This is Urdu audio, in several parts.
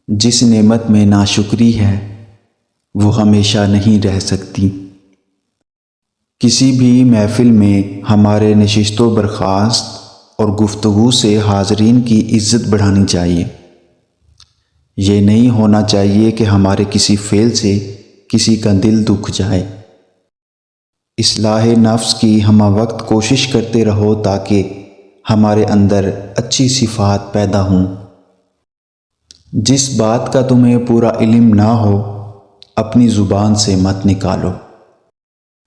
جس نعمت میں ناشکری ہے وہ ہمیشہ نہیں رہ سکتی۔ کسی بھی محفل میں ہمارے نشست و برخاست اور گفتگو سے حاضرین کی عزت بڑھانی چاہیے۔ یہ نہیں ہونا چاہیے کہ ہمارے کسی فعل سے کسی کا دل دکھ جائے۔ اصلاح نفس کی ہمہ وقت کوشش کرتے رہو تاکہ ہمارے اندر اچھی صفات پیدا ہوں۔ جس بات کا تمہیں پورا علم نہ ہو اپنی زبان سے مت نکالو۔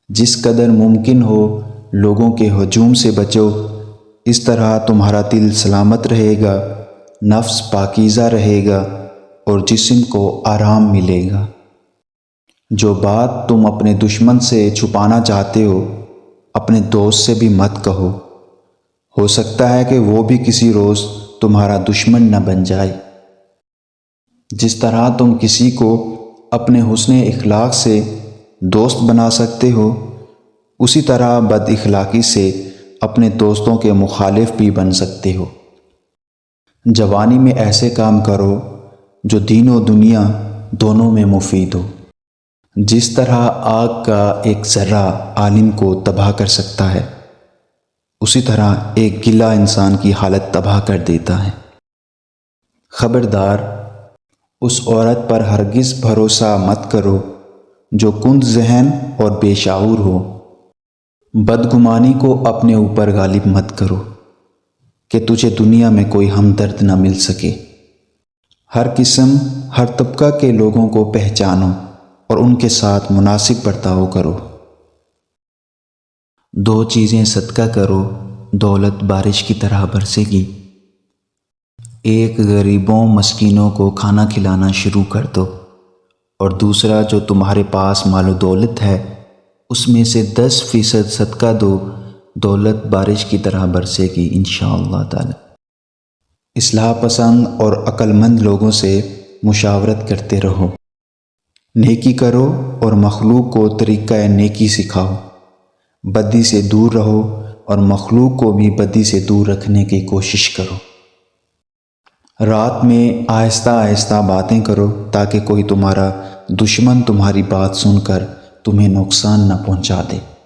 جس قدر ممکن ہو لوگوں کے ہجوم سے بچو، اس طرح تمہارا دل سلامت رہے گا، نفس پاکیزہ رہے گا اور جسم کو آرام ملے گا۔ جو بات تم اپنے دشمن سے چھپانا چاہتے ہو اپنے دوست سے بھی مت کہو، ہو سکتا ہے کہ وہ بھی کسی روز تمہارا دشمن نہ بن جائے۔ جس طرح تم کسی کو اپنے حسن اخلاق سے دوست بنا سکتے ہو، اسی طرح بد اخلاقی سے اپنے دوستوں کے مخالف بھی بن سکتے ہو۔ جوانی میں ایسے کام کرو جو دین و دنیا دونوں میں مفید ہو۔ جس طرح آگ کا ایک ذرہ عالم کو تباہ کر سکتا ہے، اسی طرح ایک گلہ انسان کی حالت تباہ کر دیتا ہے۔ خبردار، اس عورت پر ہرگز بھروسہ مت کرو جو کند ذہن اور بے شعور ہو۔ بدگمانی کو اپنے اوپر غالب مت کرو کہ تجھے دنیا میں کوئی ہمدرد نہ مل سکے۔ ہر قسم، ہر طبقہ کے لوگوں کو پہچانو اور ان کے ساتھ مناسب برتاؤ کرو۔ دو چیزیں صدقہ کرو، دولت بارش کی طرح برسے گی۔ ایک، غریبوں مسکینوں کو کھانا کھلانا شروع کر دو، اور دوسرا، جو تمہارے پاس مال و دولت ہے اس میں سے 10% صدقہ دو، دولت بارش کی طرح برسے گی انشاءاللہ تعالی۔ اصلاح پسند اور عقل مند لوگوں سے مشاورت کرتے رہو۔ نیکی کرو اور مخلوق کو طریقہ نیکی سکھاؤ۔ بدی سے دور رہو اور مخلوق کو بھی بدی سے دور رکھنے کی کوشش کرو۔ رات میں آہستہ آہستہ باتیں کرو تاکہ کوئی تمہارا دشمن تمہاری بات سن کر تمہیں نقصان نہ پہنچا دے۔